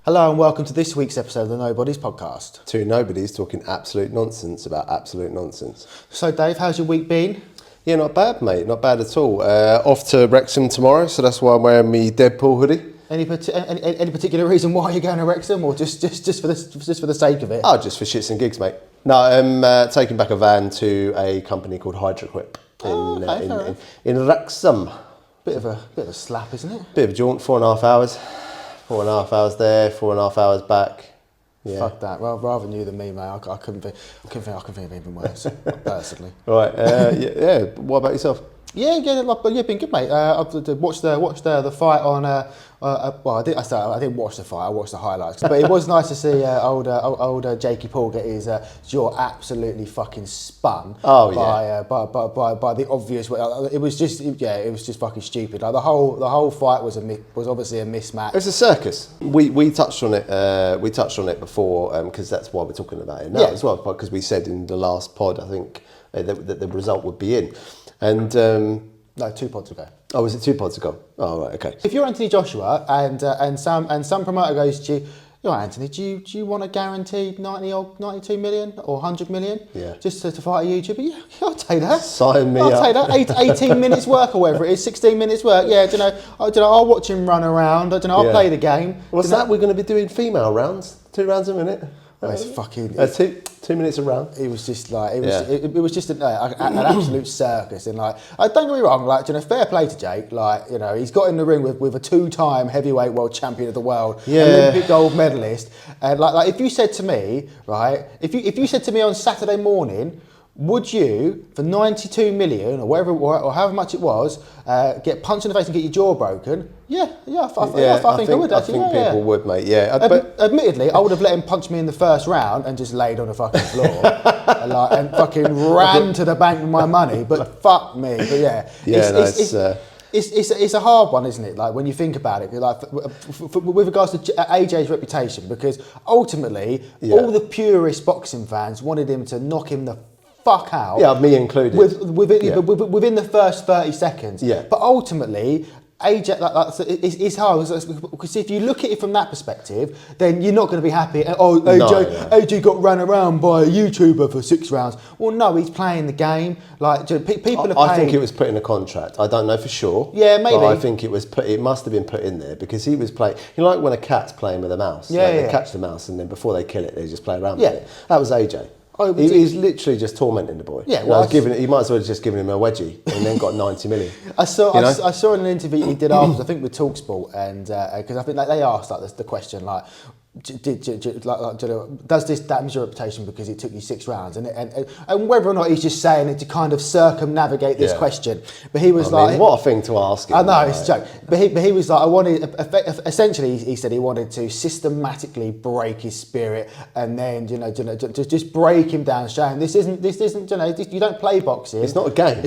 Hello and welcome to this week's episode of the Nobodies podcast. Two nobodies talking absolute nonsense about absolute nonsense. So Dave, how's your week been? Yeah, not bad, mate. Not bad at all. Off to Wrexham tomorrow, so that's why I'm wearing my Deadpool hoodie. Any particular reason why you're going to Wrexham, or just for the sake of it? Oh, just for shits and gigs, mate. No, I'm taking back a van to a company called Hydroquip in Wrexham. Bit of a slap, isn't it? Bit of a jaunt, 4.5 hours. 4.5 hours there, 4.5 hours back. Yeah. Fuck that. Well, rather you than me, mate. I couldn't think of anything worse, personally. Right. Yeah. What about yourself? Yeah, been good, mate. I watched the fight on. Well, I didn't watch the fight. I watched the highlights, but it was nice to see old Jakey Paul get his jaw absolutely fucking spun. Oh, by the obvious way. It was just fucking stupid. Like the whole fight was obviously a mismatch. It's a circus. We touched on it. We touched on it before because that's why we're talking about it now as well. Because we said in the last pod, I think that the result would be in. And no, 2 pods ago. Oh, was it 2 pods ago? Oh, right, okay. If you're Anthony Joshua and some promoter goes to you, Anthony, do you want a guaranteed 92 million or 100 million? Yeah. Just to fight a YouTuber? Yeah, I'll take that. Sign me up. I'll take that. 18 minutes work or whatever it is, 16 minutes work. Yeah, I'll watch him run around. I'll play the game. What's that? We're going to be doing female rounds, 2 rounds a minute. Oh, it's fucking... 2 minutes a round. It was just like it was just an absolute circus, and like don't get me wrong, like fair play to Jake, like he's got in the ring with a 2-time heavyweight world champion of the world, Olympic gold medalist, and like if you said to me, right, if you said to me on Saturday morning, would you, for 92 million or whatever or however much it was, get punched in the face and get your jaw broken? I think I would. I think people would, mate. Yeah, admittedly, I would have let him punch me in the first round and just laid on the fucking floor and fucking ran to the bank with my money. But fuck me. But it's a hard one, isn't it? Like when you think about it, like with regards to AJ's reputation, because ultimately all the purist boxing fans wanted him to knock him the fuck out. Yeah, me included. Within the first 30 seconds. Yeah. But ultimately, AJ, it's hard because if you look at it from that perspective, then you're not going to be happy. AJ got run around by a YouTuber for 6 rounds. Well, no, he's playing the game. Like people are. I think it was put in a contract. I don't know for sure. Yeah, maybe. But I think it was put. It must have been put in there because he was playing. Like when a cat's playing with a mouse. They catch the mouse and then before they kill it, they just play around with it. That was AJ. He's literally just tormenting the boy. Yeah, he might as well have just given him a wedgie and then got 90 million. I saw in an interview he did after, I think with TalkSport, and because I think they asked the question like, does this damage your reputation because it took you 6 rounds, and whether or not he's just saying it to kind of circumnavigate this question, but he was what a thing to ask him. I know, it's a joke, but he was like, I wanted, essentially he said he wanted to systematically break his spirit and then just break him down, show him this isn't you don't play boxing, it's not a game,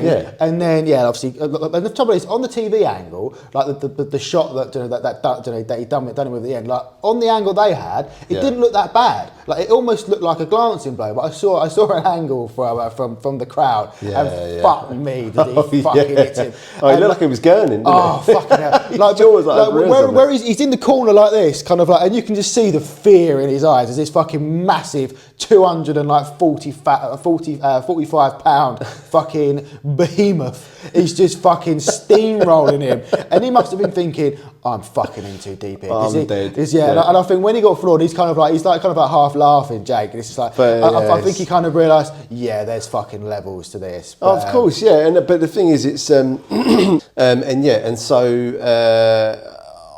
yeah. And then obviously, and the trouble is on the TV angle, like the shot that he done it with at the end, like on the angle they had, it didn't look that bad. Like it almost looked like a glancing blow, but I saw an angle from the crowd, and fuck me, did he fucking hit him? Oh, he looked like he was gurning, didn't he? Fucking hell! Where he's in the corner like this, kind of like, and you can just see the fear in his eyes as this fucking massive 245 pound fucking behemoth. He's just fucking steamrolling him, and he must have been thinking, I'm fucking in too deep here. I'm dead. And I think when he got floored, he's kind of like half laughing, Jake. And it's just like, I think he kind of realised, there's fucking levels to this. But, of course, but the thing is, it's and so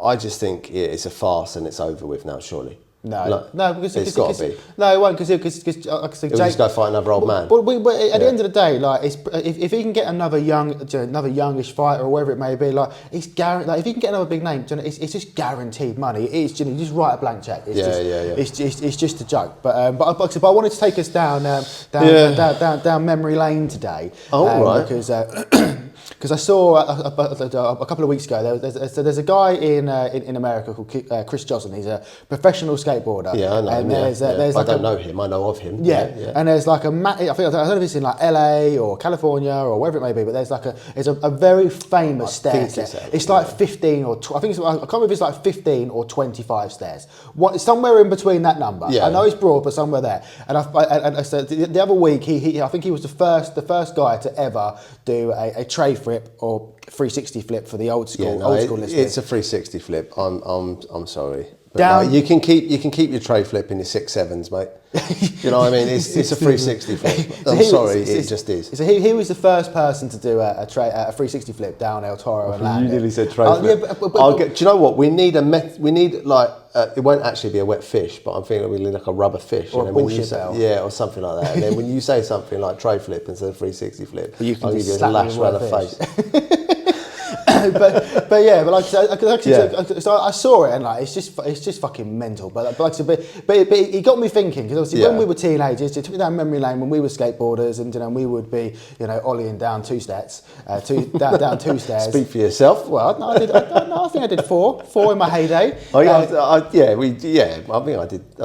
I just think it's a farce and it's over with now, surely. No, because it's got to be. No, it won't, because Jake will just go fight another old man. But at the end of the day, like, if he can get another youngish fighter or whatever it may be, like, it's guaranteed. Like, if he can get another big name, it's just guaranteed money. It's you just write a blank check. It's just a joke. But I wanted to take us down memory lane today. Oh, right. Because because I saw a couple of weeks ago, there's a guy in America called Chris Joslin. He's a professional skateboarder. Yeah, I know him. I don't know him. I know of him. Yeah. And there's like I don't know if it's in like LA or California or wherever it may be, but there's like a very famous stair. It's like 15 or I can't remember if it's like 15 or 25 stairs. Somewhere in between that number. Yeah. I know it's broad, but somewhere there. And I said the other week, I think he was the first guy to ever do a tray flip or 360 flip for the old school listing. It's a 360 flip. I'm sorry. No, you can keep your tray flip in your 6.7s, mate. You know what I mean? It's a 360 flip. I'm sorry, it just is. So he was the first person to do a 360 flip down El Toro and land. You nearly said tray flip. Yeah, do you know what? We need like it won't actually be a wet fish, but I'm thinking it'll be like a rubber fish. Or a bullshit bell. Yeah, or something like that. And then when you say something like tray flip instead of 360 flip, you can I'll give you a lash around the face. but yeah, but so I saw it and like it's just fucking mental. But it got me thinking, because obviously when we were teenagers, it took me down memory lane when we were skateboarders, and we would be ollieing down two steps, down two stairs. Speak for yourself. Well, no, I think I did four in my heyday. Oh yeah, I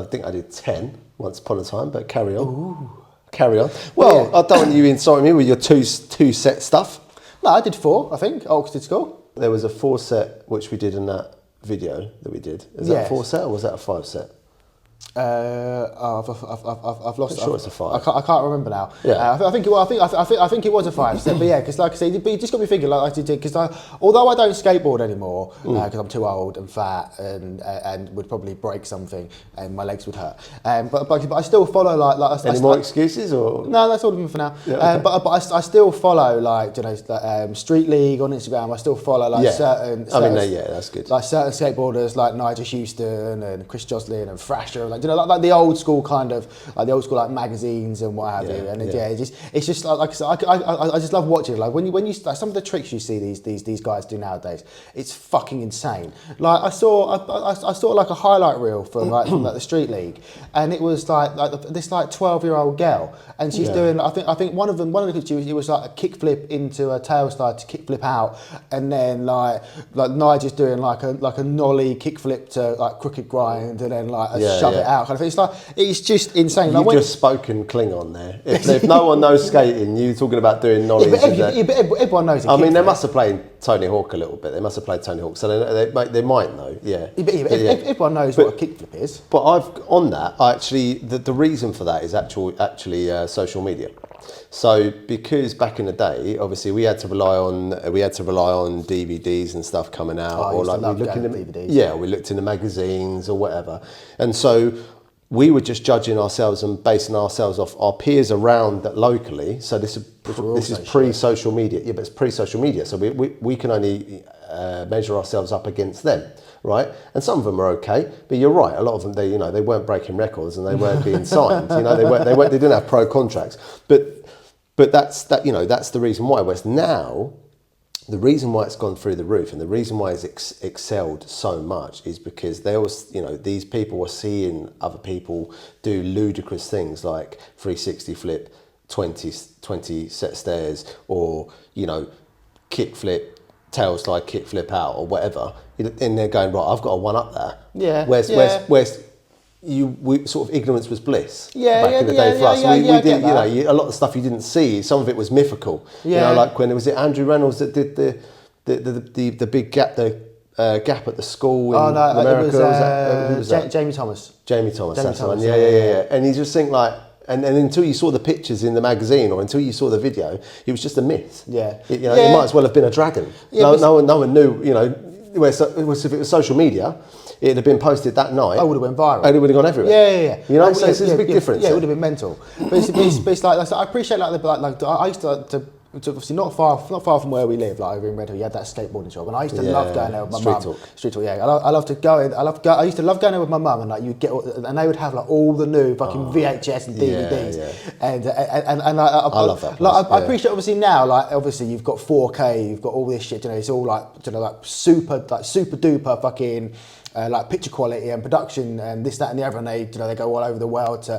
think I did 10 once upon a time. But carry on. Ooh. Carry on. Well, I don't want you insulting me with your two set stuff. No, I did 4, I think, at Oxford School. There was a 4 set which we did in that video that we did. Is that a 4 set or was that a 5 set? I've lost. I'm sure it's a 5. I can't remember now. Yeah. I think it was a 5 set. But yeah, because like I say, it just got me thinking. Like I did, because although I don't skateboard anymore because I'm too old and fat and would probably break something and my legs would hurt. But I still follow like. Any more excuses or? No, that's all of them for now. Yeah, okay. But I still follow Street League on Instagram. I still follow certain. That's good. Like certain skateboarders like Nigel Houston and Chris Joslin and Thrasher. Like the old school like magazines and what have you, and it's just like I said, I just love watching it. Like when you like some of the tricks you see these guys do nowadays, it's fucking insane. Like I saw like a highlight reel from the Street League, and it was like this 12-year-old girl, and she's doing I think one of the clips it was like a kickflip into a tail slide to kickflip out, and then like Nigel's doing like a nollie kickflip to like crooked grind, and then like a shove it out kind of thing. It's just insane. You've just spoken Klingon there. If no one knows skating, you talking about doing nollies. Everyone knows. I mean, they must have played Tony Hawk a little bit. They must have played Tony Hawk, so they might know. Yeah. Everyone knows what a kickflip is. But the reason for that is actually social media. So because back in the day, obviously we had to rely on DVDs and stuff coming out, or like we looked in the DVDs. Yeah, we looked in the magazines or whatever, and so we were just judging ourselves and basing ourselves off our peers around that locally. So this is pre-social media. Yeah, but it's pre-social media, so we can only measure ourselves up against them. Right, and some of them are okay, but you're right. A lot of them, they weren't breaking records and they weren't being signed. They didn't have pro contracts. But that's the reason why. Whereas now, the reason why it's gone through the roof and the reason why it's excelled so much is because these people are seeing other people do ludicrous things like 360 flip, 20 set stairs, or kick flip. Tail slide, kick flip out, or whatever, and they're going, right, I've got a one up there. Yeah. Whereas sort of ignorance was bliss. Back in the day for us. We did, a lot of stuff you didn't see. Some of it was mythical. Yeah. Like when it was Andrew Reynolds that did the big gap, gap at the school in America. It was Jamie Thomas. Jamie Thomas. That's the one. Yeah. And you just think like. And until you saw the pictures in the magazine or until you saw the video, it was just a myth. Yeah. It might as well have been a dragon. Yeah, no one knew, if it was social media, it'd have been posted that night. It would have went viral. And it would have gone everywhere. Yeah. So it's a big difference. Yeah, it would have been mental. But it's like, I appreciate I used to obviously not far from where we live, like over in Redhill, you had that skateboarding shop, and I used to love going there with my mum. Street talk, yeah. I love to go in. I used to love going there with my mum, and and they would have like all the new fucking VHS and DVDs, and I love that place, I appreciate obviously now, like obviously you've got 4K, you've got all this shit, it's all like super duper fucking like picture quality and production and this, that, and the other, and they go all over the world to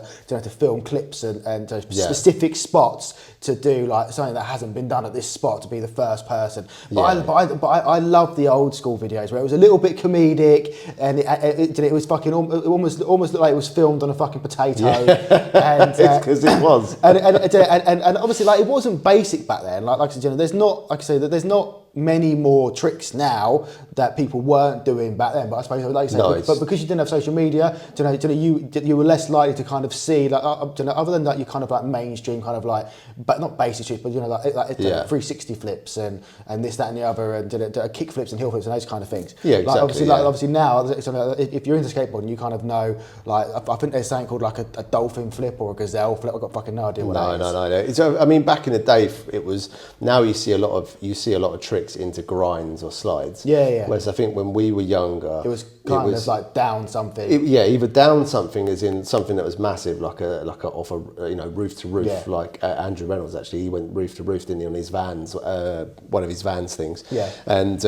film clips and specific spots to do like something that hasn't been done at this spot to be the first person. But I love the old school videos where it was a little bit comedic and it was fucking almost looked like it was filmed on a fucking potato. And because it was. And obviously, like, it wasn't basic back then. Like I said, there's not many more tricks now that people weren't doing back then. But I suppose, like you say, but because you didn't have social media, you were less likely to kind of see, like, other than that, you kind of like mainstream kind of like, but not basic tricks, but 360 flips and this, that, and the other, and kick flips and heel flips and those kind of things. Yeah, exactly. Like obviously now, if you're into skateboarding, you kind of know. Like, I think there's something called like a dolphin flip or a gazelle flip. I've got fucking no idea what that is. No. I mean, back in the day, it was. Now you see a lot of tricks into grinds or slides. Yeah. Whereas I think when we were younger, it was kind of like down something. Either down something as in something that was massive, like off a roof to roof. Yeah. Like Andrew Reynolds, actually, he went roof to roof, didn't he, on his Vans, one of his Vans things. Yeah. And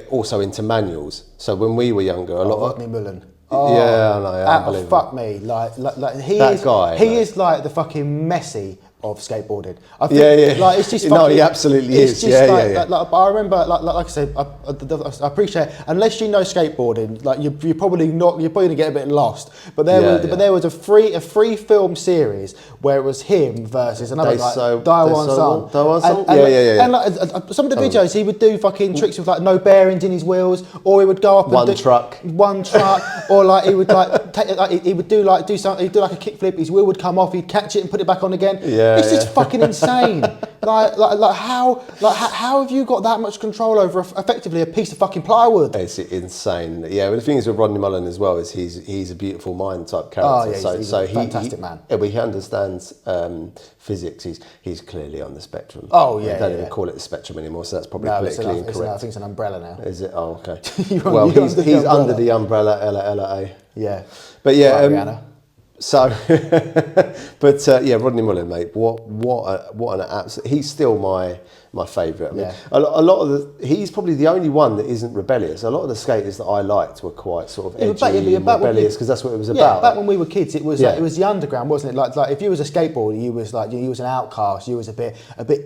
also into manuals. So when we were younger, a lot of Rodney Mullen. Yeah, I know. Oh, fuck me! Like he is like the fucking Messi of skateboarding. I think, like, it's just fucking, no, he absolutely is. Like, I remember, like I said, I appreciate, unless you know skateboarding, like you're probably gonna get a bit lost. But there was a free film series where it was him versus another Daiwan Song. And like some of the videos, he would do fucking tricks with like no bearings in his wheels, or he would go up one truck, or like he would like he would do like a kickflip. His wheel would come off. He'd catch it and put it back on again. It's just fucking insane. Like how have you got that much control over effectively a piece of fucking plywood? It's insane. Yeah, but the thing is with Rodney Mullen as well is he's a beautiful mind type character. Oh yeah, he's a fantastic man. Yeah, but he understands physics. He's clearly on the spectrum. Oh yeah, they don't even call it the spectrum anymore, so that's probably politically incorrect. I think it's an umbrella now. Is it? Oh, okay. Well, he's under the umbrella LA. Yeah. But yeah. So, but Rodney Mullen, mate, what an absolute. He's still my favourite. I mean, a lot of he's probably the only one that isn't rebellious. A lot of the skaters that I liked were quite sort of edgy, rebellious, because that's what it was about. Yeah, back when we were kids, it was the underground, wasn't it? Like if you was a skateboarder, you was like you was an outcast, you was a bit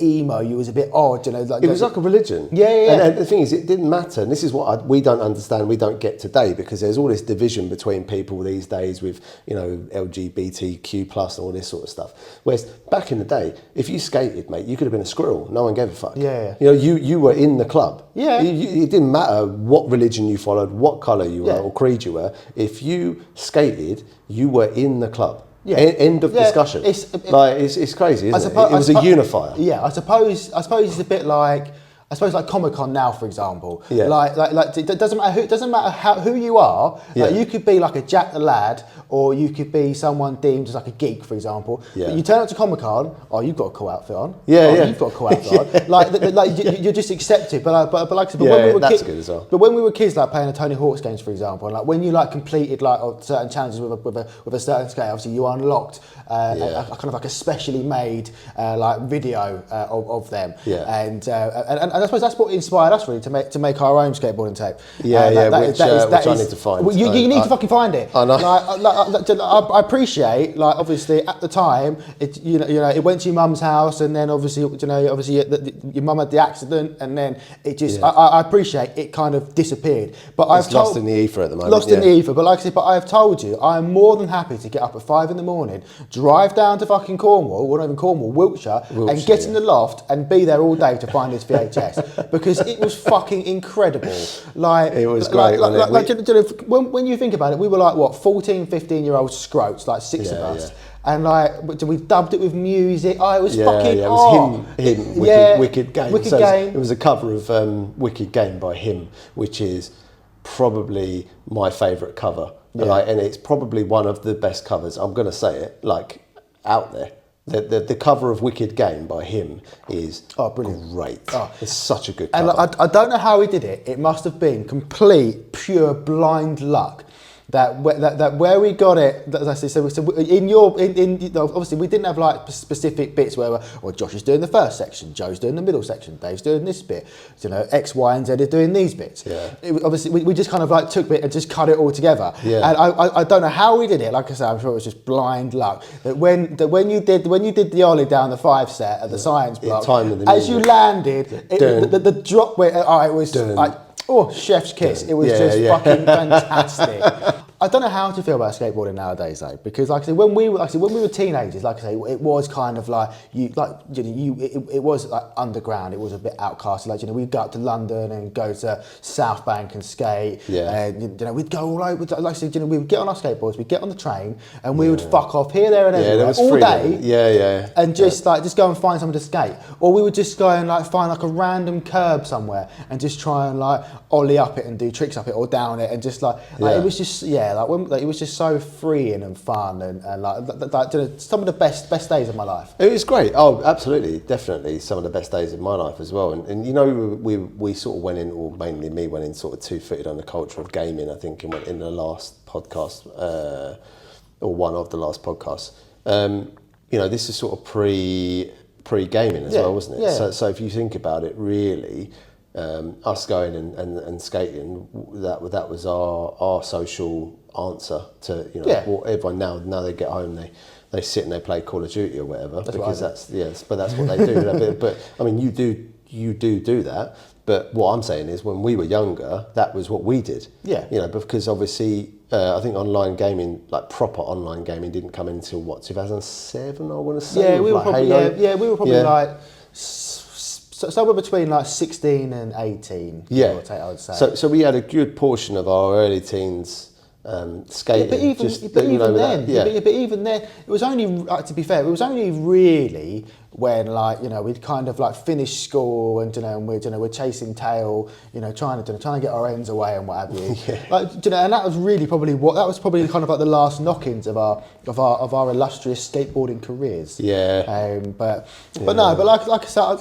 emo, you was a bit odd, Like, it was like a religion. Yeah. And the thing is, it didn't matter. And this is what we don't understand. We don't get today because there's all this division between people these days with LGBTQ plus and all this sort of stuff. Whereas back in the day, if you skated, mate, you could have been a squirrel. No one gave a fuck. Yeah. You were in the club. Yeah. It didn't matter what religion you followed, what colour you were or creed you were. If you skated, you were in the club. Yeah. End of discussion. It's crazy, isn't it? It was a unifier. Yeah, I suppose it's a bit like. I suppose like Comic-Con now, for example, like it doesn't matter who you are. Yeah. Like, you could be like a Jack the Lad, or you could be someone deemed as like a geek, for example. Yeah. But you turn up to Comic-Con, you've got a cool outfit on. You've got a cool outfit on. Like you're just accepted. But like I said, when we were kids, good as well. But when we were kids, like playing the Tony Hawk's games, for example, and like when you like completed like certain challenges with a certain scale, obviously you unlocked a kind of like a specially made like video of them. Yeah. And I suppose that's what inspired us really to make our own skateboarding tape. Which I need to find. Well, you need to fucking find it. I know. I appreciate, like, obviously at the time, it went to your mum's house, and then obviously your mum had the accident, and then it just. Yeah. I appreciate it kind of disappeared, but it's lost in the ether at the moment. Lost in the ether, but like I said, I have told you, I am more than happy to get up at 5 a.m, drive down to fucking Cornwall, or not even Cornwall, Wiltshire, and get in the loft and be there all day to find this VHS. Because it was fucking incredible. Like, it was great. When you think about it, we were like, what, 14, 15-year-old scrotes, like six of us. Yeah. And like, we dubbed it with music. It was fucking. Yeah, it was him. Wicked Game. Wicked Game. It was a cover of Wicked Game by him, which is probably my favourite cover. Yeah. And it's probably one of the best covers. I'm going to say it, like, out there. The cover of Wicked Game by him is great. It's such a good cover. And I don't know how he did it. It must have been pure blind luck. that where we got it, as I say, so obviously we didn't have like specific bits where Josh is doing the first section, Joe's doing the middle section, Dave's doing this bit, X, Y, and Z are doing these bits. Yeah. Obviously we just kind of like took it and just cut it all together. Yeah. And I don't know how we did it. Like I said, I'm sure it was just blind luck. That when you did the ollie down the 5 set at the science block, as you landed, the drop went. It was chef's kiss. It was fucking fantastic. I don't know how to feel about skateboarding nowadays though, because like I said, when we were teenagers, like I say, it was kind of like it was like underground. It was a bit outcast. Like we'd go up to London and go to South Bank and skate. Yeah. And we'd go all over. Like I said, we would get on our skateboards, we'd get on the train, and we would fuck off here, there, and everywhere all day. Yeah. And just go and find somewhere to skate, or we would just go and like find like a random curb somewhere and just try and like ollie up it and do tricks up it or down it, and just it was just it was just so freeing and fun and some of the best days of my life. It was great. Oh, absolutely, definitely some of the best days of my life as well. And we sort of went in, or mainly me went in, sort of 2-footed on the culture of gaming. I think in the last podcast, or one of the last podcasts. This is sort of pre-gaming as well, wasn't it? Yeah. So if you think about it, really. Us going and skating, that was our social answer to what everyone now they get home, they sit and they play Call of Duty or whatever, because that's what they do. but I mean you do that, but what I'm saying is when we were younger, that was what we did. Because obviously I think online gaming, like proper online gaming, didn't come until 2007, I want to say. We were probably like somewhere between like 16 and 18. I would say. So we had a good portion of our early teens skating. But even then, it was only, to be fair, it was only really when we'd kind of like finished school and we're chasing tail, trying to get our ends away and what have you. And that was really probably kind of like the last knock-ins of our illustrious skateboarding careers. But like I said, I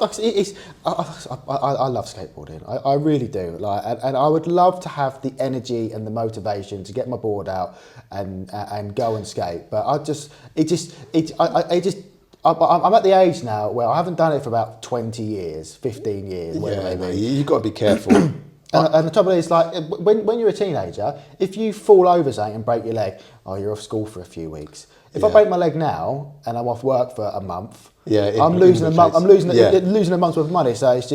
love skateboarding. I really do. And I would love to have the energy and the motivation to get my board out and go and skate. But I'm at the age now where I haven't done it for about 20 years, 15 years, whatever it may be. You've got to be careful. And the trouble is, like, when you're a teenager, if you fall over something and break your leg, you're off school for a few weeks. If I break my leg now and I'm off work for a month, I'm losing a month. I'm losing a month's worth of money. So it's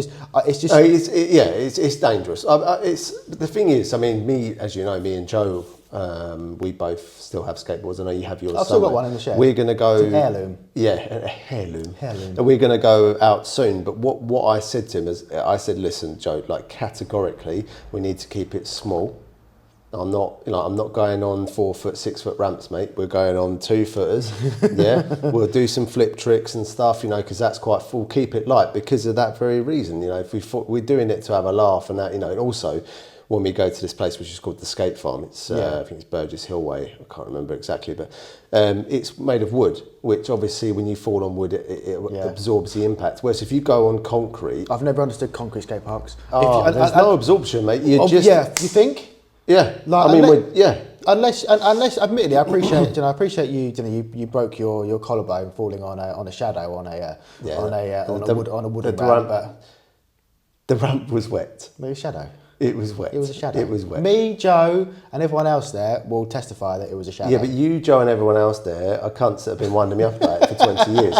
dangerous. The thing is, I mean, as you know, me and Joe. We both still have skateboards. I know you have yours. I've still got one in the shed. We're going to go... It's an heirloom. Yeah, a heirloom. And we're going to go out soon. But what I said to him is, I said, listen, Joe, like categorically, we need to keep it small. I'm not going on 4-foot, 6-foot ramps, mate. We're going on 2-footers. We'll do some flip tricks and stuff, because that's quite full. Keep it light because of that very reason. If we're doing it to have a laugh and that, and also... when we go to this place which is called the Skate Farm, it's I think it's Burgess Hill Way, I can't remember exactly, but it's made of wood, which obviously when you fall on wood it absorbs the impact. Whereas if you go on concrete... I've never understood concrete skate parks. There's no absorption, mate. You think? Yeah. Unless, admittedly, I appreciate you broke your collarbone falling on a shadow on a wooden ramp. But the ramp was wet. It was a shadow. It was wet. It was a shadow. It was wet. Me, Joe, and everyone else there will testify that it was a shadow. Yeah, but you, Joe, and everyone else there are cunts that have been winding me up about it for 20 years.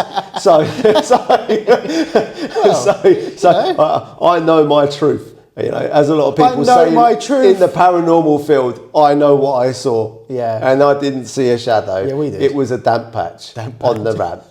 I know my truth. As a lot of people say in the paranormal field, I know what I saw. Yeah. And I didn't see a shadow. Yeah, we did. It was a damp patch on the ramp.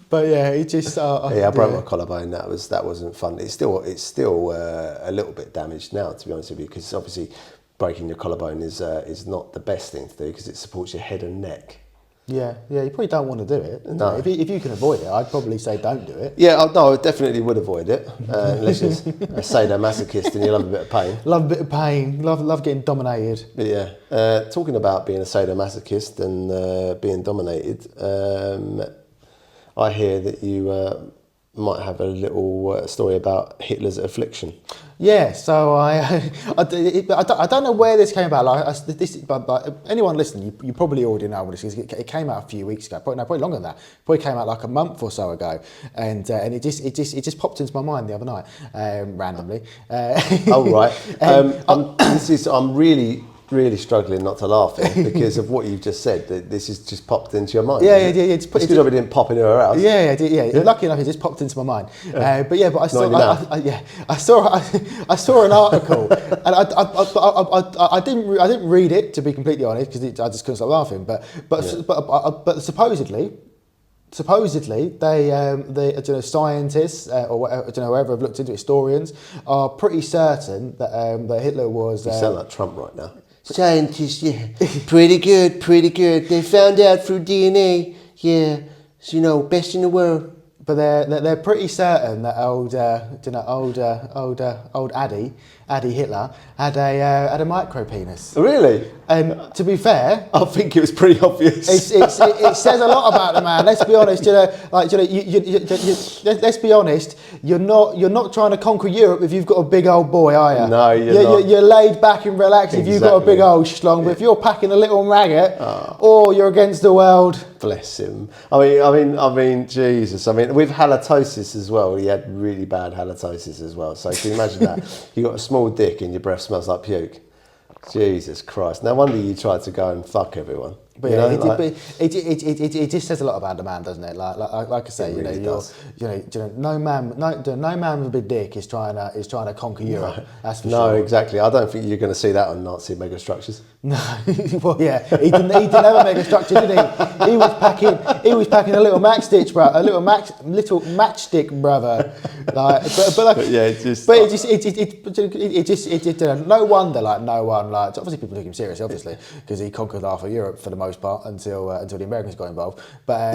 But yeah, it just... I broke my collarbone. That wasn't fun. It's still a little bit damaged now, to be honest with you, because obviously breaking your collarbone is not the best thing to do because it supports your head and neck. Yeah, you probably don't want to do it. No. If you can avoid it, I'd probably say don't do it. Yeah, I definitely would avoid it, unless you're a sadomasochist and you love a bit of pain. Love a bit of pain, love getting dominated. But yeah, talking about being a sadomasochist and being dominated, I hear that you might have a little story about Hitler's affliction. Yeah, so I don't know where this came about. But anyone listening, you probably already know what this is. It came out a few weeks ago, probably longer than that. Probably came out like a month or so ago, and it just popped into my mind the other night randomly. Oh right, I'm really struggling not to laugh here because of what you've just said. That this has just popped into your mind. Yeah. It's good job it didn't pop anywhere else. Yeah. Lucky enough, it just popped into my mind. But I saw an article, and I didn't read it, to be completely honest, because I just couldn't stop laughing. But supposedly they scientists or whoever have looked into it, historians, are pretty certain that Hitler was. You sound like Trump right now. Scientists, yeah, pretty good. They found out through DNA, yeah, so, best in the world. But they're pretty certain that old Addy Hitler had a micro penis. Really? And to be fair, I think it was pretty obvious. It says a lot about the man. Let's be honest. Let's be honest. You're not trying to conquer Europe if you've got a big old boy, are you? No, you're not. You're laid back and relaxed if you've got a big old schlong. But if you're packing a little maggot, or you're against the world. Bless him. I mean, Jesus. I mean, with halitosis as well, he had really bad halitosis as well. So can you imagine that? You got a small dick and your breath smells like puke. Jesus Christ! No wonder you tried to go and fuck everyone. But it just says a lot about the man, doesn't it? Like I say, really no man with a big dick is trying to conquer Europe. No. That's for no, sure. exactly. I don't think you're going to see that on Nazi megastructures. No, well, yeah, he didn't have a megastructure, did he? He was packing a little matchstick, brother. No wonder, no one, obviously people took him seriously, obviously, because he conquered half of Europe for the most part until the Americans got involved. But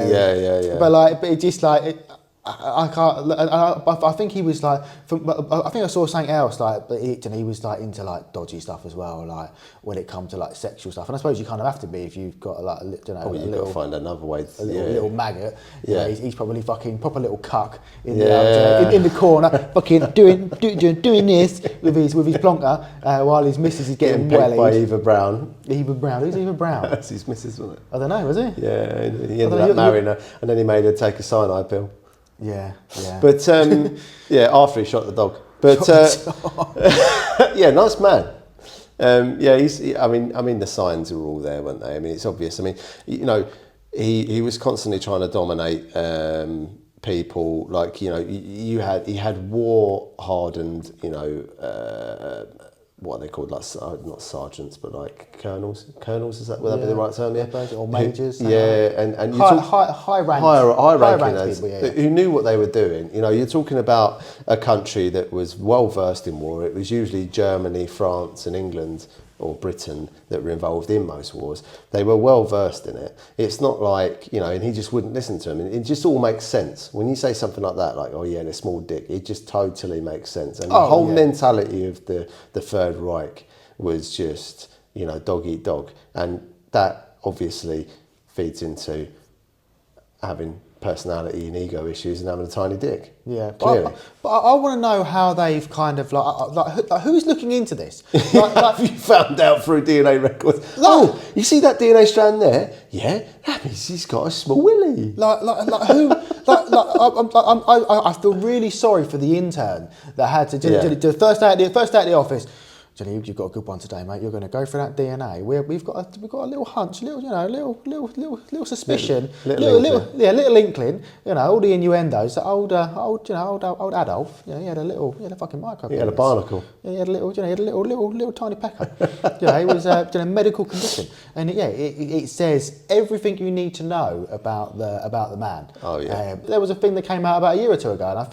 but it just I can't. I think he was I think I saw something else but he was into dodgy stuff as well, when it comes to sexual stuff. And I suppose you kind of have to be if you've got you've got to find another way. Little maggot. Yeah, he's probably fucking proper little cuck in the corner, fucking doing this with his plonker while his missus is getting wellied. By Eva Brown. Eva Brown. Who's Eva Brown? That's his missus, wasn't it? I don't know. Was he? Yeah, he ended up marrying her, and then he made her take a cyanide pill. Yeah. But after he shot the dog. But yeah, nice man. I mean, the signs are all there, weren't they? I mean, it's obvious. I mean, he was constantly trying to dominate people. He had war hardened. What are they called? Not sergeants, but colonels. Colonels, would that be the right term? Yeah, or majors. And high ranking people, who knew what they were doing. You're talking about a country that was well versed in war. It was usually Germany, France, and England or Britain that were involved in most wars. They were well versed in it. It's not and he just wouldn't listen to him. And it just all makes sense. When you say something like that, and a small dick, it just totally makes sense. And the whole mentality of the Third Reich was just, dog eat dog. And that obviously feeds into having personality and ego issues and having a tiny dick. Yeah, clearly. But I want to know how they've kind of who's looking into this? You found out through DNA records. Oh, you see that DNA strand there? Yeah, that means he's got a small willy. Who? I feel really sorry for the intern that had to do the first day at the office. Johnny, you've got a good one today, mate. You're going to go for that DNA. We've got a little hunch, little suspicion, little inkling. All the innuendos. That old Adolf. He had a fucking micro. He had a barnacle. He had a little tiny pecker. It was a medical condition, and it says everything you need to know about the man. Oh yeah. There was a thing that came out about a year or two ago, and I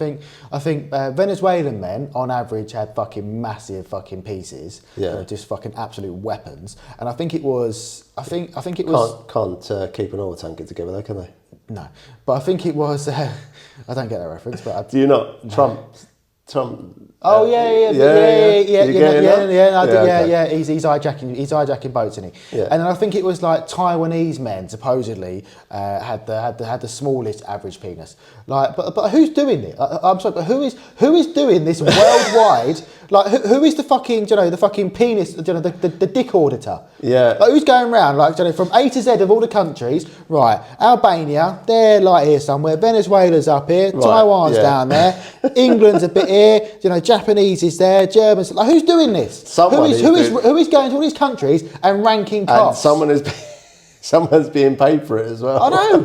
think Venezuelan men on average had fucking massive fucking pieces. Just fucking absolute weapons. And I think it was. Can't keep an oil tanker together, though, can they? No, but I think it was. I don't get that reference, but do you not? No. Trump Trump. Oh yeah. Okay. He's hijacking boats, isn't he? Yeah. And then I think it was like Taiwanese men supposedly had the smallest average penis. Like, but who's doing it? I'm sorry, but who is doing this worldwide? Like, who is the fucking the fucking penis? The dick auditor. Yeah. Like, who's going around like from A to Z of all the countries? Right, Albania, they're like here somewhere. Venezuela's up here. Right, Taiwan's yeah. down there. England's a bit here. Japanese is there. Germans. Like, who's doing this? Who is going to all these countries and ranking cocks? And someone's being paid for it as well. I know.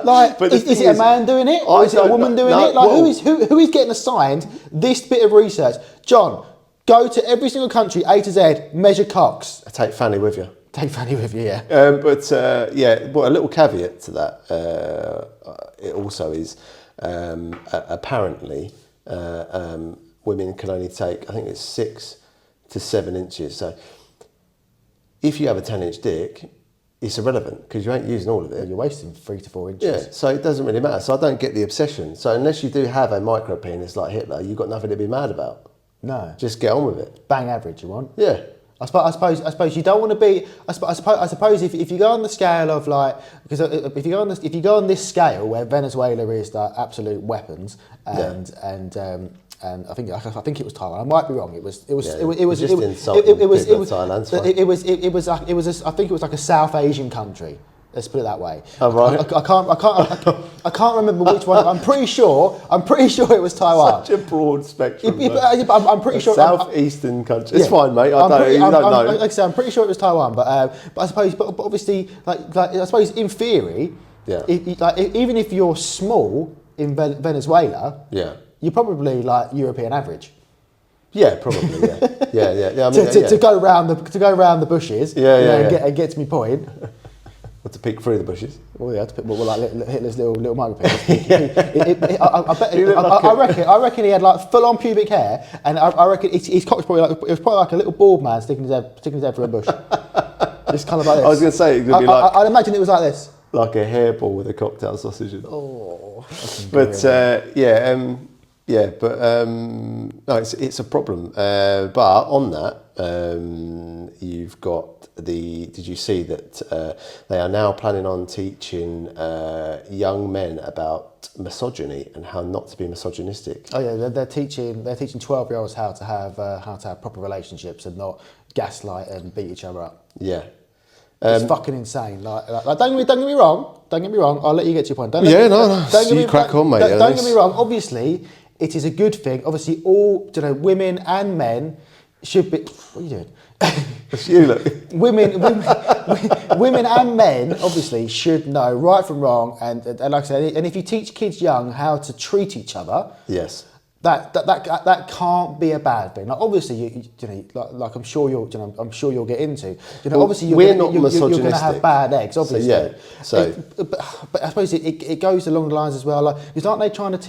Like, But is it a man doing it, or is it a woman doing it? Like, who is getting assigned this bit of research? John, go to every single country, A to Z, measure cocks. Take Fanny with you. Take Fanny with you, yeah. But a little caveat to that. It also is apparently women can only take, I think it's 6 to 7 inches. So if you have a 10-inch dick, it's irrelevant because you ain't using all of it. You're wasting 3 to 4 inches. Yeah, so it doesn't really matter. So I don't get the obsession. So unless you do have a micro penis like Hitler, you've got nothing to be mad about. No. Just get on with it. Bang average, you want? Yeah. I suppose you don't want to be. I suppose if you go on the scale of like, because if you go on this scale where Venezuela is the absolute weapons and I think it was Taiwan. I might be wrong. It was I think it was like a South Asian country. Let's put it that way. Oh, right. I can't remember which one. I'm pretty sure it was Taiwan. Such a broad spectrum. I'm pretty sure. Southeastern country. It's fine, mate. I don't know. Like I say, I'm pretty sure it was Taiwan, but I suppose, but obviously, like I suppose in theory, even if you're small in Venezuela, you're probably like European average. Yeah, probably. Yeah. I mean, to go round the bushes. And get to me point. Or to peek through the bushes. Well, yeah, to pick like Hitler's little micro penis. I reckon he had like full on pubic hair, and I reckon his cock's probably like, it was probably like a little bald man sticking his head through a bush. Just kind of like this. I was going to say, it's going to be like. I'd imagine it was like this. Like a hairball with a cocktail sausage in it. Oh, but no, it's a problem. But on that, you've got did you see that they are now planning on teaching young men about misogyny and how not to be misogynistic? Oh yeah, they're teaching 12-year-olds how to have proper relationships and not gaslight and beat each other up. Yeah. It's fucking insane. Like, don't get me wrong. I'll let you get to your point. Crack on, mate. Don't get me wrong. Obviously, it is a good thing. Obviously, all women and men should be. What are you doing? It's you, look. women and men obviously should know right from wrong, and like I said, and if you teach kids young how to treat each other, yes. That can't be a bad thing. Like obviously, like I'm sure you'll get into. Obviously you're going to have bad eggs. Obviously, but I suppose it goes along the lines as well. Like, because aren't they starting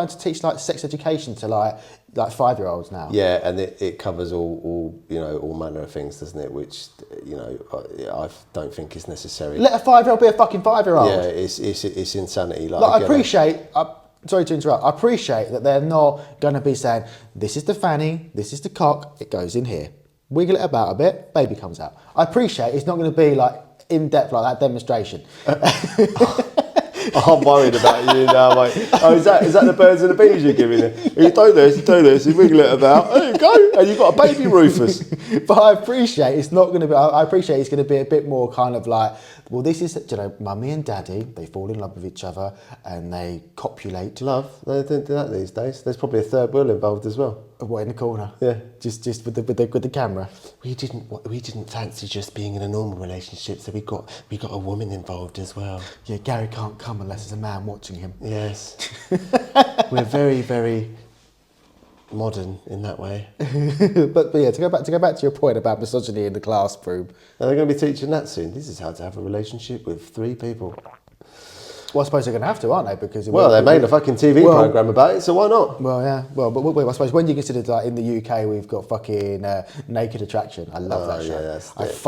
to teach like sex education to like 5-year-olds now? Yeah, and it covers all manner of things, doesn't it? Which I don't think is necessary. Let a 5-year-old be a fucking 5-year-old. Yeah, it's insanity. Like I appreciate. Sorry to interrupt. I appreciate that they're not going to be saying, this is the fanny, this is the cock, it goes in here. Wiggle it about a bit, baby comes out. I appreciate it's not going to be like in depth like that demonstration. I'm worried about you now, mate. Oh, is that the birds and the bees you're giving it? You do this, you wiggle it about, there you go, and you've got a baby Rufus. But I appreciate it's not going to be, I appreciate it's going to be a bit more kind of like, well, this is, mummy and daddy, they fall in love with each other and they copulate. Love, they don't do that these days. There's probably a third wheel involved as well. What, in the corner? Yeah. Just with the camera. We didn't fancy just being in a normal relationship, so we got a woman involved as well. Yeah, Gary can't come unless there's a man watching him. Yes. We're very, very modern in that way. but yeah, to go back to your point about misogyny in the classroom. Are they going to be teaching that soon? This is how to have a relationship with 3 people. Well, I suppose they're going to have to, aren't they? Because they made a fucking TV programme about it, so why not? Well, yeah. Well, but I suppose when you consider like in the UK, we've got fucking Naked Attraction. I love that show. Yeah,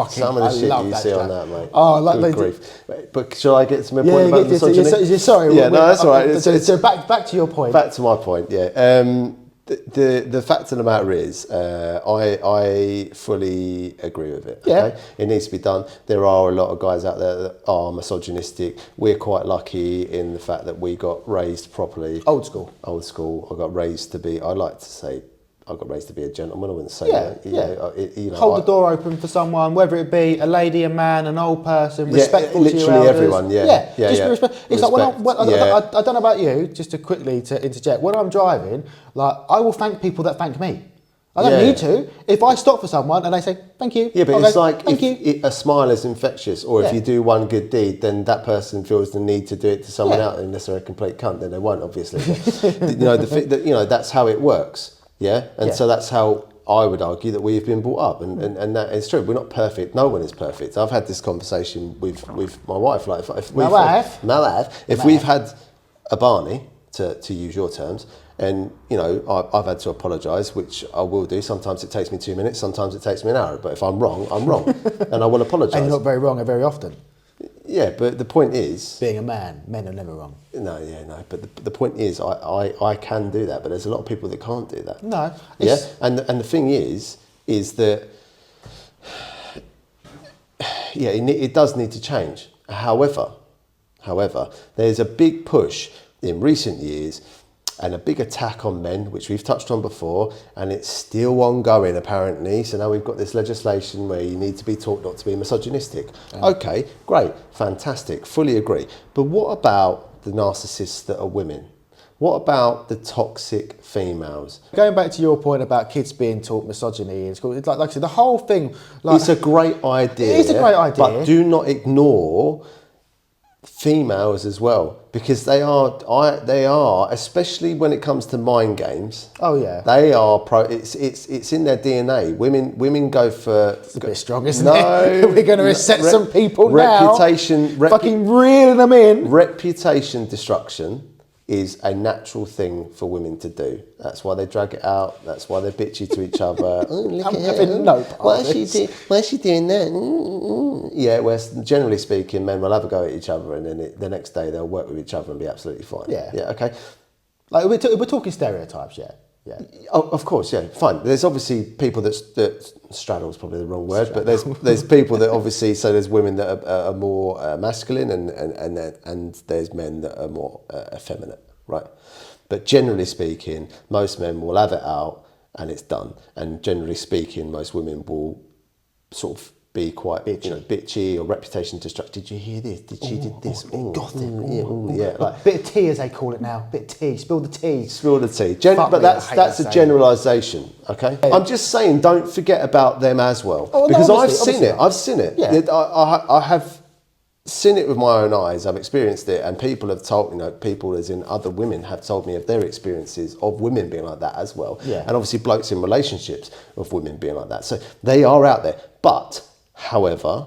Some of the shit you see on that, mate. Oh, good grief. But shall I get to my point about misogyny? Sorry. Yeah, no, that's all right. So back to your point. Back to my point, yeah. The fact of the matter is, I fully agree with it. Okay? It needs to be done. There are a lot of guys out there that are misogynistic. We're quite lucky in the fact that we got raised properly. Old school. Old school. I got raised to be, I like to say, I got raised to be a gentleman. I wouldn't say that. Hold the door open for someone, whether it be a lady, a man, an old person, respectful to your literally elders. everyone. Just be respectful. It's like I don't know about you. Just to quickly to interject, when I'm driving, like I will thank people that thank me. I don't need to. If I stop for someone and they say thank you, but it's like thank you. A smile is infectious, or if you do one good deed, then that person feels the need to do it to someone else. Unless they're a complete cunt, then they won't, obviously. But, that's how it works. Yeah, and so that's how I would argue that we've been brought up, and that is true. We're not perfect. No one is perfect. I've had this conversation with my wife. Like, if we've had a Barney, to use your terms, and I've had to apologise, which I will do. Sometimes it takes me 2 minutes. Sometimes it takes me an hour. But if I'm wrong, I'm wrong, and I will apologise. And you're not very wrong very often. Yeah, but the point is... Being a man, men are never wrong. No. But the point is, I can do that, but there's a lot of people that can't do that. No. Yeah, and the thing is that... Yeah, it does need to change. However, there's a big push in recent years and a big attack on men, which we've touched on before, and it's still ongoing apparently. So now we've got this legislation where you need to be taught not to be misogynistic. Okay, great, fantastic, fully agree. But what about the narcissists that are women? What about the toxic females? Going back to your point about kids being taught misogyny in school, it's like I said, the whole thing... Like, it's a great idea. It is a great idea. But do not ignore females as well, because they are, especially when it comes to mind games. Oh yeah, they are it's in their DNA. Women go for... It's a bit strong, isn't it? We're going to set some people now. Fucking reeling them in. Reputation destruction is a natural thing for women to do. That's why they drag it out. That's why they're bitchy to each other. Oh, look at her. Why is she doing that? Yeah, whereas generally speaking, men will have a go at each other, and then the next day they'll work with each other and be absolutely fine. Yeah. Okay. Like we're talking stereotypes, yeah. Oh, of course, yeah. Fine. There's obviously people that straddle's probably the wrong word, but there's people that obviously. So there's women that are more masculine, and there's men that are more effeminate, right? But generally speaking, most men will have it out and it's done. And generally speaking, most women will sort of be quite bitchy or reputation destructive. Did you hear this? She did this? Yeah. Like bit of tea, as they call it now. Bit of tea. Spill the tea. Spill the tea. But that's a generalisation. Okay. I'm just saying, don't forget about them as well, because I've seen it. I've seen it. Yeah. I have seen it with my own eyes. I've experienced it, and people have told people, as in other women, have told me of their experiences of women being like that as well. Yeah. And obviously blokes in relationships of women being like that. So they are out there, but. However,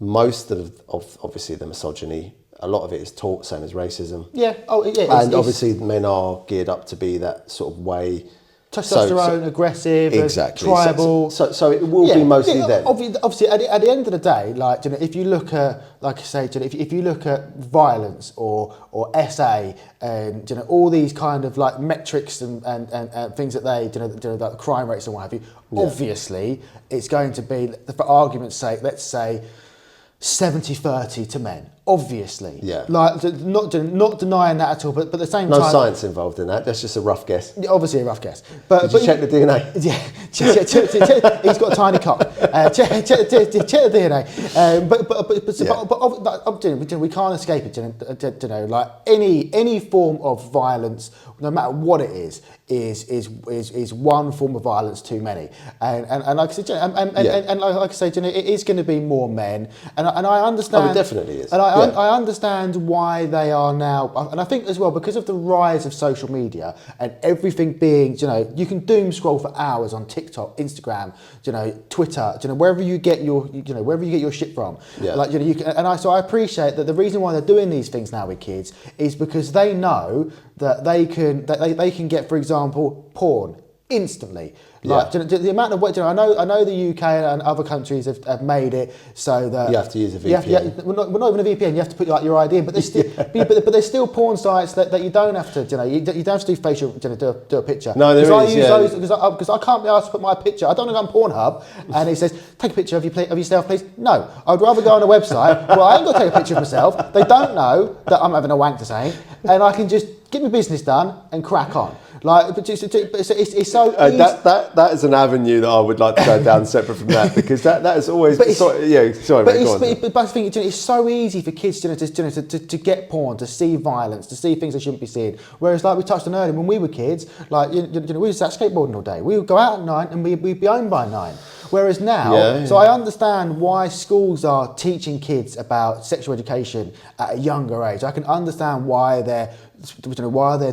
most of obviously the misogyny, a lot of it is taught, same as racism. Yeah. Oh, yeah. And obviously men are geared up to be that sort of way. Testosterone, aggressive, exactly. Tribal. So it will be mostly them. Obviously, at the end of the day, like if you look at, like I say, if you look at violence or SA and all these kind of like metrics and things that they like crime rates and what have you, obviously it's going to be, for argument's sake, let's say 70-30 to men. Obviously, like not denying that at all, but at the same time, no science involved in that. That's just a rough guess. Obviously, a rough guess. But did you check the DNA? Yeah, check, he's got a tiny cock. Check the DNA. But we can't escape it. Like any form of violence, no matter what it is one form of violence too many. And like I said, and like I say, it is going to be more men, and I understand. Oh, it definitely is. And I understand why they are now, and I think as well because of the rise of social media and everything being, you can doom scroll for hours on TikTok, Instagram, Twitter, wherever you get your shit from. Yeah. Like you can, so I appreciate that the reason why they're doing these things now with kids is because they know that they can get, for example, porn instantly. Like the amount of what I know the UK and other countries have made it so that you have to use a VPN. We're not even a VPN. You have to put like your ID in, but there's still but there's still porn sites that you don't have to. You don't have to do facial. Do a picture. No, there is. I use those because I can't be asked to put my picture. I don't want to go on Pornhub and it says take a picture of yourself, please. No, I'd rather go on a website where I ain't got to take a picture of myself. They don't know that I'm having a wank to say, and I can just get my business done and crack on. Like, but it's so easy. That is an avenue that I would like to go down separate from that, because that is always. But I think it's so easy for kids to get porn, to see violence, to see things they shouldn't be seeing. Whereas, like we touched on earlier, when we were kids, like we was out skateboarding all day. We would go out at 9 and we'd be home by 9. Whereas now, so I understand why schools are teaching kids about sexual education at a younger age. I can understand why they're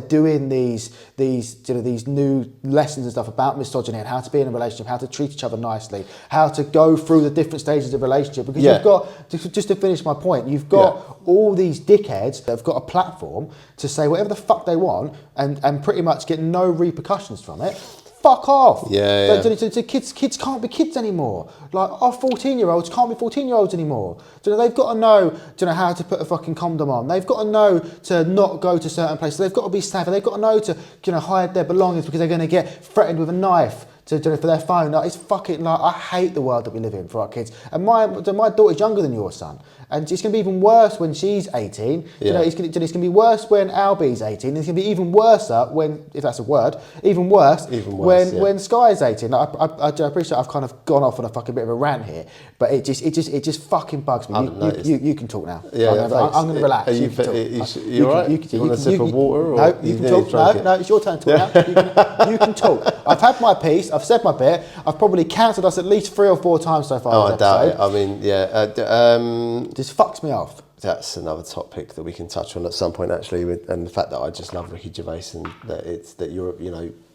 doing these new lessons and stuff about misogyny and how to be in a relationship, how to treat each other nicely, how to go through the different stages of a relationship. Because you've got, just to finish my point, you've got all these dickheads that have got a platform to say whatever the fuck they want and pretty much get no repercussions from it. Fuck off. Kids can't be kids anymore. Like, our 14-year-olds can't be 14-year-olds anymore. They've got to know how to put a fucking condom on. They've got to know to not go to certain places. They've got to be savvy. They've got to know to hide their belongings because they're going to get threatened with a knife for their phone. Like, it's fucking, like, I hate the world that we live in for our kids. And my daughter's younger than your son. And it's going to be even worse when she's 18. It's going to be worse when Albie's 18. It's going to be even worse when, if that's a word, even worse when Sky's 18. I appreciate I've kind of gone off on a fucking bit of a rant here, but it just fucking bugs me. You can talk now. I'm going to relax. You all right? You want a sip of water? No, you can talk. No, it's your turn to talk now. You can talk. I've had my piece. I've said my bit. I've probably cancelled us at least 3 or 4 times so far. Oh, I doubt it. I mean, just fucks me off. That's another topic that we can touch on at some point, actually, and the fact that I just love Ricky Gervais and that you're,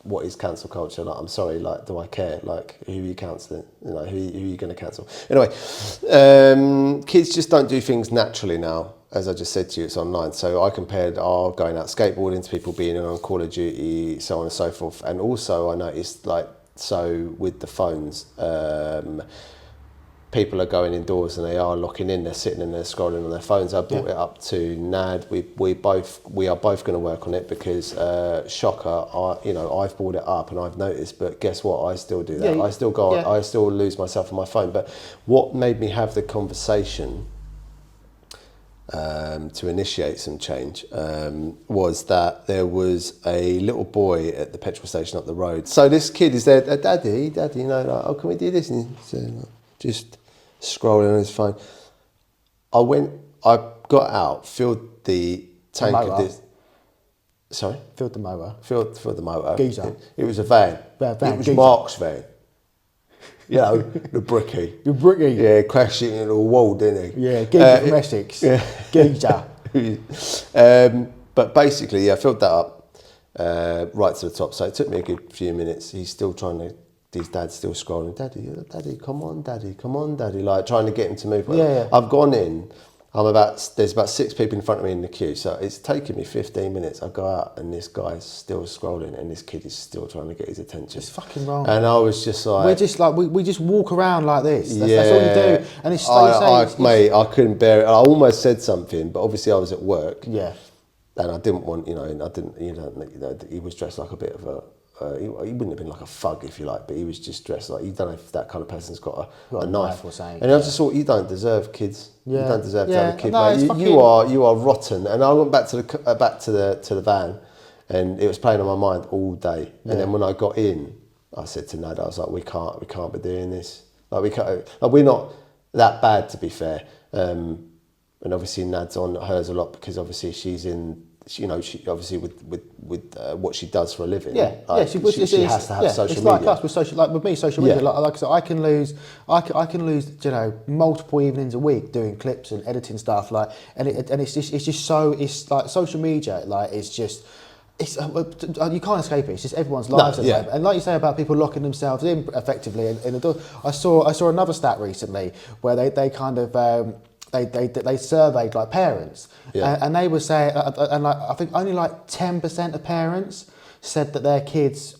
what is cancel culture? Like, I'm sorry, like, do I care? Like, who are you cancelling? Who are you going to cancel? Anyway, kids just don't do things naturally now. As I just said to you, it's online. So I compared our going out skateboarding to people being on Call of Duty, so on and so forth. And also I noticed, like, so with the phones, people are going indoors and they are locking in. They're sitting and they're scrolling on their phones. I brought it up to Nad. We are both going to work on it because shocker. I've brought it up and I've noticed. But guess what? I still do that. I still go. I still lose myself on my phone. But what made me have the conversation to initiate some change was that there was a little boy at the petrol station up the road. So this kid is there, Daddy, oh, can we do this? And he said, just scrolling on his phone. I got out, filled the tank of this. Sorry? Filled the motor. Filled the motor. Geezer. It was a van. It was Geezer. Mark's van. The brickie. The brickie. Yeah, crashing into a wall, didn't he? Yeah, Geezer from Essex. Geezer. But basically, I filled that up right to the top. So it took me a good few minutes. He's still trying to. His dad's still scrolling. Daddy, come on, Daddy. Like, trying to get him to move. I've gone in. There's about 6 people in front of me in the queue. So it's taken me 15 minutes. I go out and this guy's still scrolling and this kid is still trying to get his attention. It's fucking wrong. And I was just like... We're just like, we just walk around like this. That's all you do. And it's like mate, I couldn't bear it. I almost said something, but obviously I was at work. Yeah. And I didn't want, he was dressed like a bit of a... he wouldn't have been like a thug, if you like, but he was just dressed like, you don't know if that kind of person's got a knife. Or something. And I just thought, you don't deserve kids. You don't deserve to have a kid. No, mate. You are rotten. And I went back to the van, and it was playing on my mind all day. And then when I got in, I said to Nad, I was like, we can't be doing this. Like, we can't. Like, we're not that bad, to be fair. And obviously Nad's on hers a lot because obviously she's in. She obviously with what she does for a living. She has to have social media. Like us with social, like with me, social media. Like I said, I can lose, multiple evenings a week doing clips and editing stuff. Like, and it's just so, it's like social media. Like, it's just. You can't escape it. It's just everyone's lives. And like you say about people locking themselves in effectively in the door. I saw another stat recently where they kind of. They surveyed like parents, and they were saying, and like I think only like 10% of parents said that their kids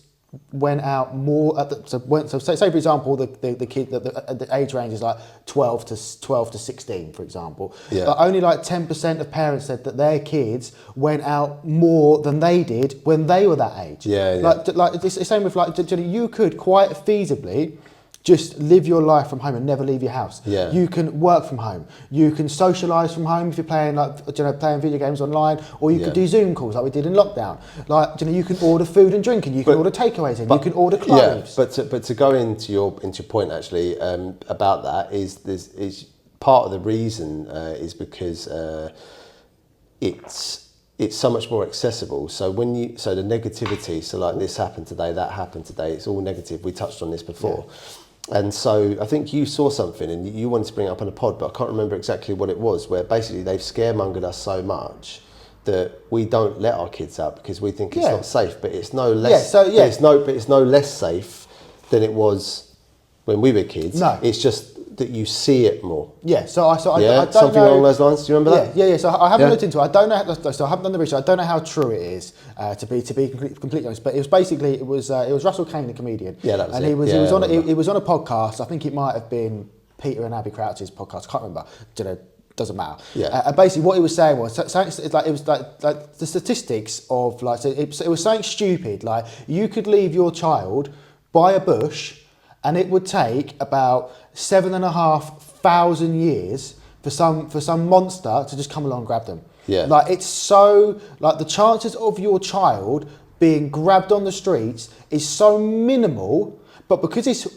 went out more at the, so say for example the kid the age range is like 12 to 16 for example, but only like 10% of parents said that their kids went out more than they did when they were that age. Like it's the same with like you could quite feasibly just live your life from home and never leave your house. You can work from home. You can socialise from home if you're playing playing video games online, or you could do Zoom calls like we did in lockdown. Like you can order food and drink, and you can order takeaways, and you can order clothes. But to go into your point actually about that is part of the reason is because it's so much more accessible. So the negativity, so like this happened today, that happened today, it's all negative. We touched on this before. And so I think you saw something and you wanted to bring it up on a pod, but I can't remember exactly what it was, where basically they've scaremongered us so much that we don't let our kids out because we think it's not safe, but it's no less it's no less safe than it was when we were kids. No. It's just that you see it more. I don't something know, along those lines. Do you remember that? Yeah. So I haven't looked into it. I don't know. So I haven't done the research. I don't know how true it is. To be completely honest, but it was basically it was Russell Kane, the comedian. Yeah, that was and it. he was on a podcast. I think it might have been Peter and Abby Crouch's podcast. I can't remember. Doesn't matter. And basically what he was saying was like the statistics of like it was something stupid like you could leave your child by a bush and it would take about 7,500 years for some monster to just come along and grab them. Like it's so like the chances of your child being grabbed on the streets is so minimal. But because it's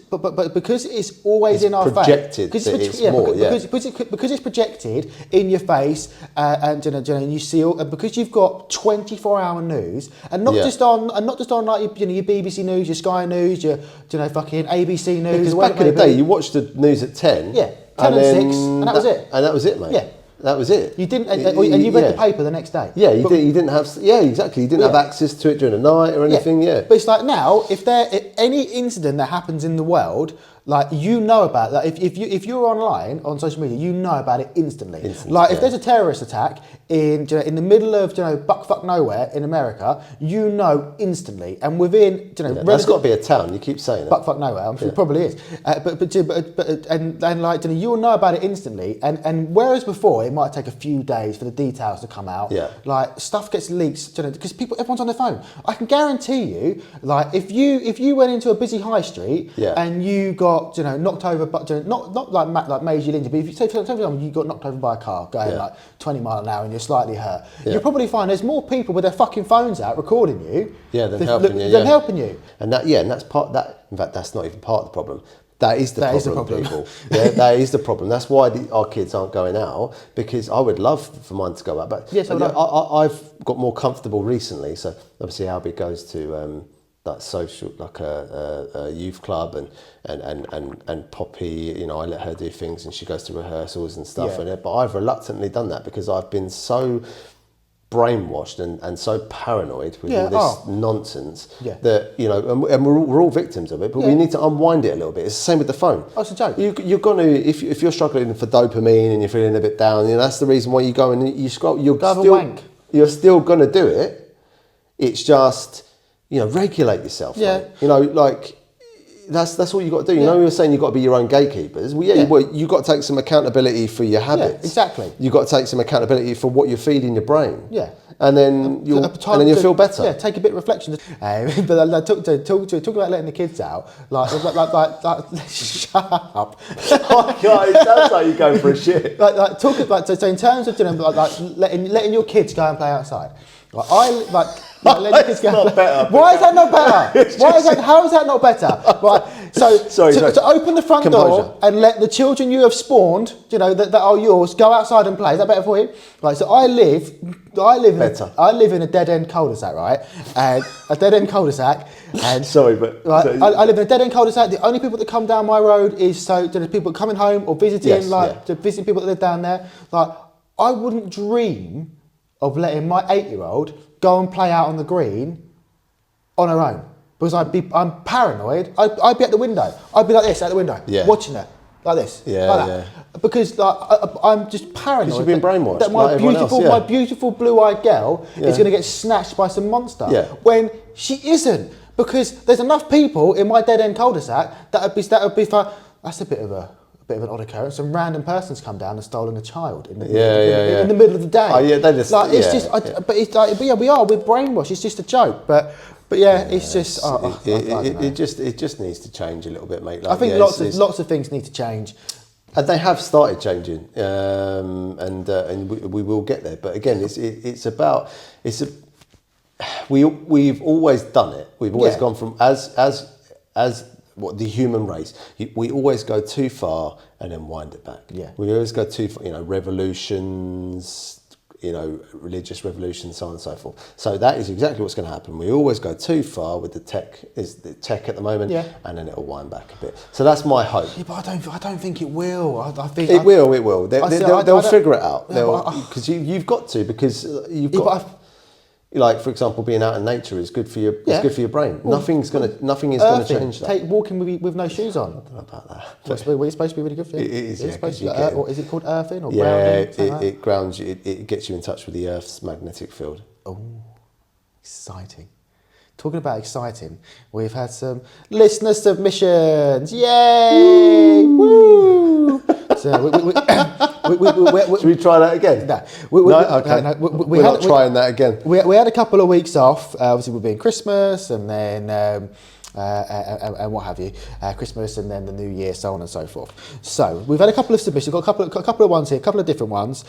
always in our face, because it's projected in your face, and you see because you've got 24-hour news, and not just on like your BBC News, your Sky News, your fucking ABC News. Because back in the day, you watched the news at 10, 10 and 6, and that was it. And that was it, mate. Yeah. That was it. You didn't, and you read the paper the next day. Yeah, you didn't have. Yeah, exactly. You didn't have access to it during the night or anything. Yeah. But it's like now, if any incident that happens in the world, like you know about that. If you're online on social media, you know about it instantly. If there's a terrorist attack in the middle of buckfuck nowhere in America, you know instantly, and within that's got to be a town. You keep saying it. Buckfuck nowhere. I'm sure it probably is. But you'll know about it instantly, and whereas before it might take a few days for the details to come out. Like stuff gets leaked because everyone's on their phone. I can guarantee you, like if you went into a busy high street and you got knocked over, but not like major injury, but if you say for example you got knocked over by a car going like 20 mile an hour and you're slightly hurt, you'll probably find there's more people with their fucking phones out recording you than helping you. And that's part that. In fact, that's not even part of the problem. That is the problem, people. That is the problem. That's why our kids aren't going out, because I would love for mine to go out. But I've got more comfortable recently. So obviously Albie goes to that social, like a youth club, and Poppy, I let her do things and she goes to rehearsals and stuff. But I've reluctantly done that because I've been so brainwashed and so paranoid with all this nonsense that and we're all victims of it, but we need to unwind it a little bit. It's the same with the phone. Oh, it's a joke. You're gonna if you're struggling for dopamine and you're feeling a bit down, that's the reason why you go and you scroll. You're still gonna do it. It's just regulate yourself. Mate. That's all you got to do. You're saying you've got to be your own gatekeepers. Well, you've got to take some accountability for your habits. Yeah, exactly. You've got to take some accountability for what you're feeding your brain. Yeah. And then you'll feel better. Yeah, take a bit of reflection. But talk about letting the kids out. Like shut up. Oh God, it sounds like you're going for a shit. So in terms of letting your kids go and play outside. Letting your kids go. Why is that not better? How is that not better? Right. So to open the front door and let the children you have spawned, that are yours, go outside and play. Is that better for you? Right. So I live in a dead end cul-de-sac, right? And a dead end cul-de-sac. And I live in a dead end cul-de-sac. The only people that come down my road is people coming home or visiting, to visiting people that live down there. Like I wouldn't dream of letting my 8-year-old go and play out on the green on her own, because I'm paranoid. I'd be at the window. I'd be like this out the window, watching her like this, because I'm just paranoid. Because you've been brainwashed. That my beautiful blue-eyed girl is going to get snatched by some monster when she isn't. because there's enough people in my dead end cul-de-sac that would be fine. That's a bit of an odd occurrence. Some random person's come down and stolen a child in the middle of the day. Oh yeah, they just like it's just. But it's like, but yeah, we're brainwashed. It's just a joke, but yeah, it's just. It just needs to change a little bit, mate. Like, I think lots of things need to change. And they have started changing, and we will get there. But again, we've always done it. We've always gone from as what the human race. We always go too far and then wind it back. Yeah, we always go too far. Revolutions. Religious revolution, so on and so forth. So that is exactly what's going to happen. We always go too far with the tech at the moment, and then it'll wind back a bit. So that's my hope. Yeah, but I don't think it will. I think it will. It will. They'll figure it out. Because you've got to, because you've got. Like, for example, being out in nature is good for your. It's good for your brain. Well, nothing is going to change that. Take walking with no shoes on. I don't know about that. It's supposed to be really good for you. It is. It's supposed to or is it called earthing or grounding? Yeah, it grounds you. It gets you in touch with the Earth's magnetic field. Oh, exciting! Talking about exciting, we've had some listener submissions. Yay! Woo! So should we try that again? No, we're not trying that again. We had a couple of weeks off. Obviously, we've been Christmas and then and what have you, Christmas and then the New Year, so on and so forth. So we've had a couple of submissions. We've got a couple of ones here, a couple of different ones.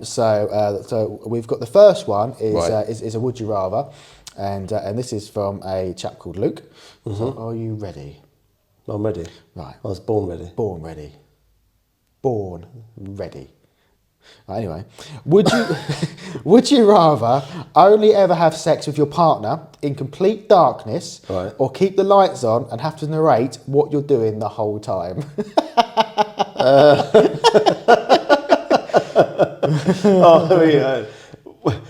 So we've got the first one is a would you rather, and this is from a chap called Luke. Mm-hmm. So are you ready? I'm ready. Right. I was born ready. Born ready. Born ready. Anyway, would you rather only ever have sex with your partner in complete darkness, or keep the lights on and have to narrate what you're doing the whole time?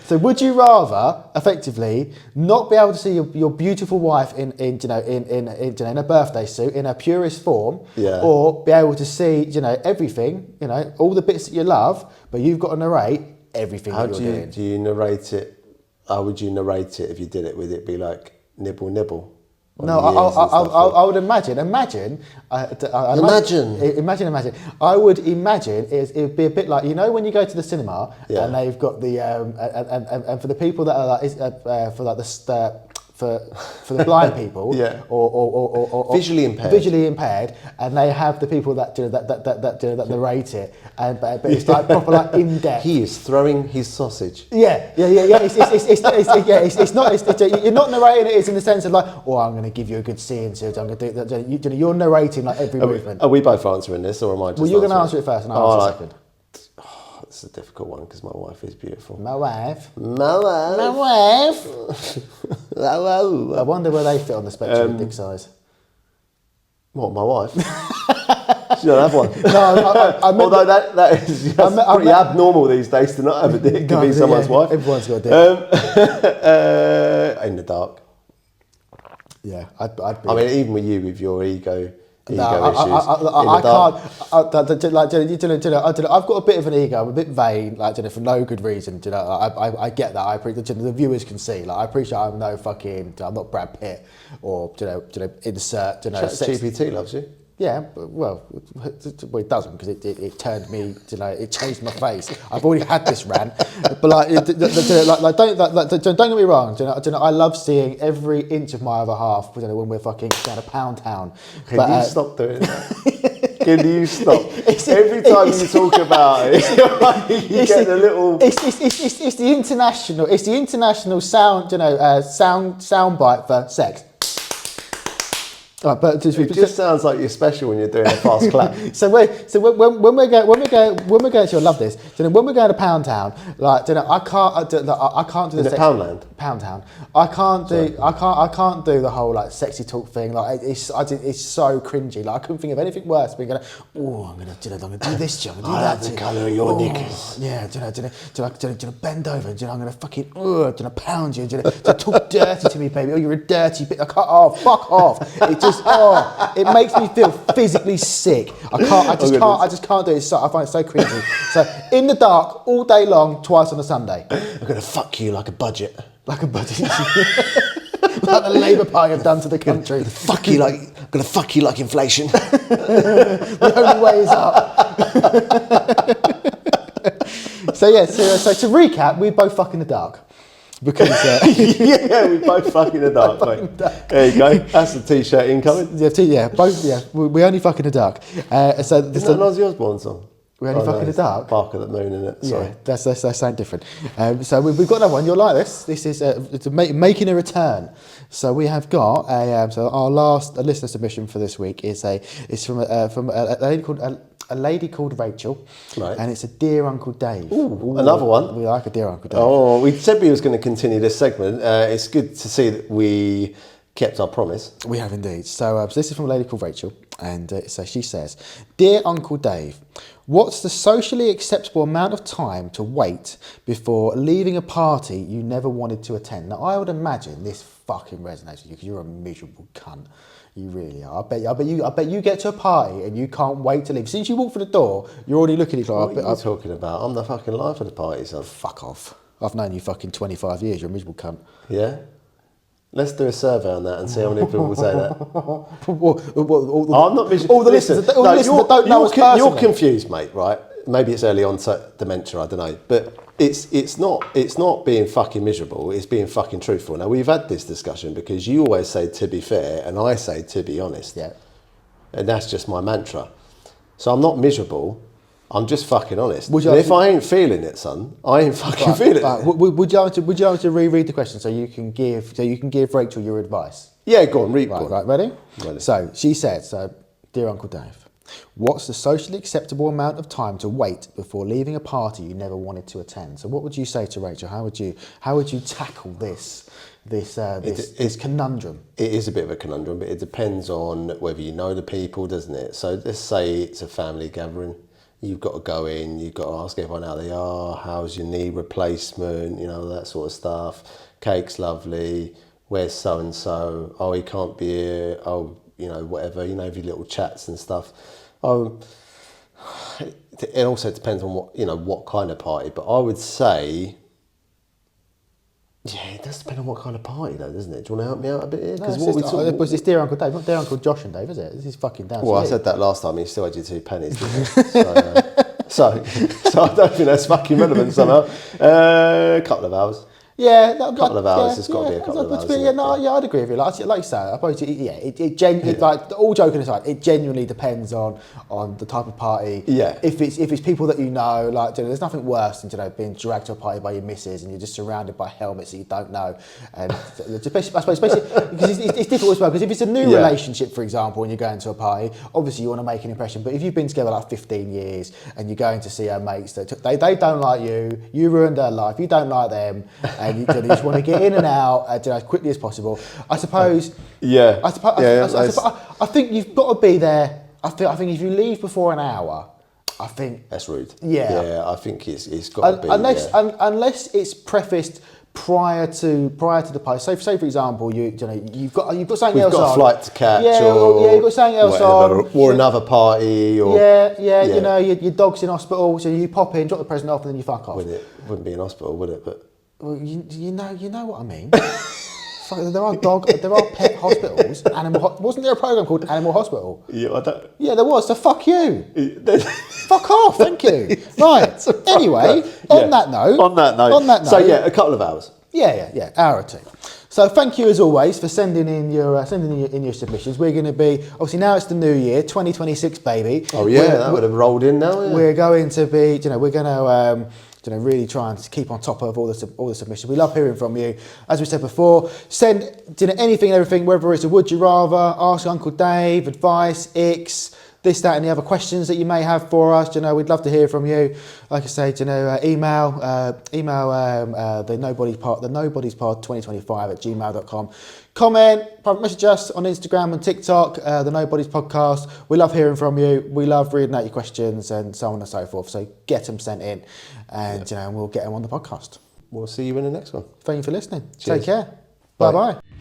So would you rather, effectively, not be able to see your beautiful wife in a birthday suit in her purest form, or be able to see everything, all the bits that you love, but you've got to narrate everything that you're doing? Do you narrate it? How would you narrate it if you did it? Would it be like nibble nibble? No, I would imagine. Imagine. I would imagine it would be a bit like when you go to the cinema and they've got the and for the people that are like for the blind people or visually impaired, and they have the people that narrate it, but it's like proper like in depth. He is throwing his sausage. Yeah. It's not. You're not narrating it. It's in the sense of like, I'm going to give you a good scene, so I'm going to do that. You're narrating like every movement. Are we both answering this, or am I just? Well, you're going to answer it first, and I'll answer second. It's a difficult one because my wife is beautiful. My wife. I wonder where they fit on the spectrum of dick size. What, my wife? She don't have one. No, I meant although that is pretty abnormal these days to not have a dick to be someone's wife. Everyone's got a dick. In the dark. Yeah, I'd be. I mean, even with you, with your ego. I can't. I've got a bit of an ego. I'm a bit vain, for no good reason. I get that. I appreciate the viewers can see. I appreciate I'm no fucking. I'm not Brad Pitt or insert. GPT loves you. Yeah, well, it doesn't because it turned me. It changed my face. I've already had this rant, but don't get me wrong. I love seeing every inch of my other half. When we're fucking down a Pound Town. Can you stop doing that? Can you stop? Every time you talk about it, you get a little. It's the international sound bite for sex. Right, but it just sounds like you're special when you're doing a fast clap. So when we're going to, you'll love this. When we're going to Pound Town, I can't do the Pound Town. I can't do the whole sexy talk thing. It's so cringy. I couldn't think of anything worse. Being I'm gonna do this. I'm gonna do that. The colour of your knickers. Yeah. Bend over. I'm gonna fucking pound you. Talk dirty to me, baby. Oh, you're a dirty bitch. Fuck off. It just it makes me feel physically sick. I just can't do it. I find it so cringy. So in the dark all day long, twice on a Sunday. I'm gonna fuck you like a budget. Like a budget. the Labour Party have done to the country. I'm gonna fuck you like inflation. The only way is up. So to recap, we both fuck in the dark. Because yeah, we both fuck in the dark, mate. There you go. That's the t-shirt incoming. We only fuck in the dark. So isn't that an Ozzy Osbourne song? We only fuck in the dark. Bark at the Moon, in it. Sorry. Yeah, that's something different. So we've got another one. You'll like this. This is making a return. So we have got so our last listener submission for this week is from a lady called Rachel, right. And it's a Dear Uncle Dave. Ooh, another one. We like a Dear Uncle Dave. Oh, we said we was going to continue this segment. It's good to see that we kept our promise. We have indeed. So this is from a lady called Rachel, and so she says, "Dear Uncle Dave, what's the socially acceptable amount of time to wait before leaving a party you never wanted to attend?" Now, I would imagine this fucking resonates with you because you're a miserable cunt. You really are. I bet you get to a party and you can't wait to leave. Since you walk through the door, you're already looking at each other. What are you talking about? I'm the fucking life of the party, son. Fuck off. I've known you fucking 25 years. You're a miserable cunt. Yeah? Let's do a survey on that and see how many people will say that. I'm not miserable. All the listeners that don't know us personally. You're confused, mate, right? Maybe it's early onset dementia, I don't know. But it's not being fucking miserable, it's being fucking truthful. Now, we've had this discussion because you always say to be fair and I say to be honest. Yeah. And that's just my mantra. So I'm not miserable, I'm just fucking honest. And if I ain't feeling it, son, I ain't fucking feeling it. Would you like to reread the question so you can give Rachel your advice? Yeah, go on, read. Right, ready? Ready. So she said, "Dear Uncle Dave, what's the socially acceptable amount of time to wait before leaving a party you never wanted to attend?" So what would you say to Rachel? How would you tackle this conundrum? It is a bit of a conundrum, but it depends on whether you know the people, doesn't it? So let's say it's a family gathering. You've got to go in, you've got to ask everyone how they are, how's your knee replacement, that sort of stuff. Cake's lovely, where's so-and-so? Oh, he can't be here, oh, whatever, your little chats and stuff. It also depends on what kind of party, but I would say, yeah, it does depend on what kind of party though, doesn't it? Do you want to help me out a bit here? Because it's Dear Uncle Dave, not Dear Uncle Josh and Dave, is it? This is fucking down. Well, I said that last time, he still had you 2 pennies, didn't he? So I don't think that's fucking relevant somehow. A couple of hours. Yeah, a couple of hours. It's got to be a couple of hours. I'd agree with you. Like you say, I suppose, like all joking aside, it genuinely depends on the type of party. Yeah. If it's people that you know, like there's nothing worse than being dragged to a party by your missus and you're just surrounded by helmets that you don't know, and I suppose especially because it's difficult as well. Because if it's a new relationship, for example, and you're going to a party, obviously you want to make an impression. But if you've been together like 15 years and you're going to see her mates that they don't like you ruined her life, you don't like them. And you just want to get in and out as quickly as possible. I suppose. Yeah. I think you've got to be there. I think if you leave before an hour, I think that's rude. Yeah. Yeah, I think it's got to be. Unless it's prefaced prior to the party. So, say for example, you've got something else on. We've got a flight to catch. You've got something else on. Or another party. Or your dog's in hospital, so you pop in, drop the present off, and then you fuck off. Wouldn't be in hospital, would it? But. Well, you know what I mean. There are pet hospitals. Wasn't there a program called Animal Hospital? Yeah, I don't. Yeah, there was. So fuck you. Fuck off. Thank you. Right. Anyway, on that note. So a couple of hours. Yeah, hour or two. So thank you as always for sending in your submissions. We're going to be obviously now it's the new year, 2026, baby. Oh yeah, that would have rolled in now. Yeah. We're going to be, we're going to. Really try and keep on top of all the submissions. We love hearing from you. As we said before, send anything and everything, whether it's a would you rather, ask Uncle Dave, advice, icks, this, that, and the other questions that you may have for us. We'd love to hear from you. Like I say, email the Nobody's Pod 2025 at gmail.com. Comment, private message us on Instagram and TikTok, the Nobody's Podcast. We love hearing from you. We love reading out your questions and so on and so forth. So get them sent in and we'll get them on the podcast. We'll see you in the next one. Thank you for listening. Cheers. Take care. Bye. Bye-bye.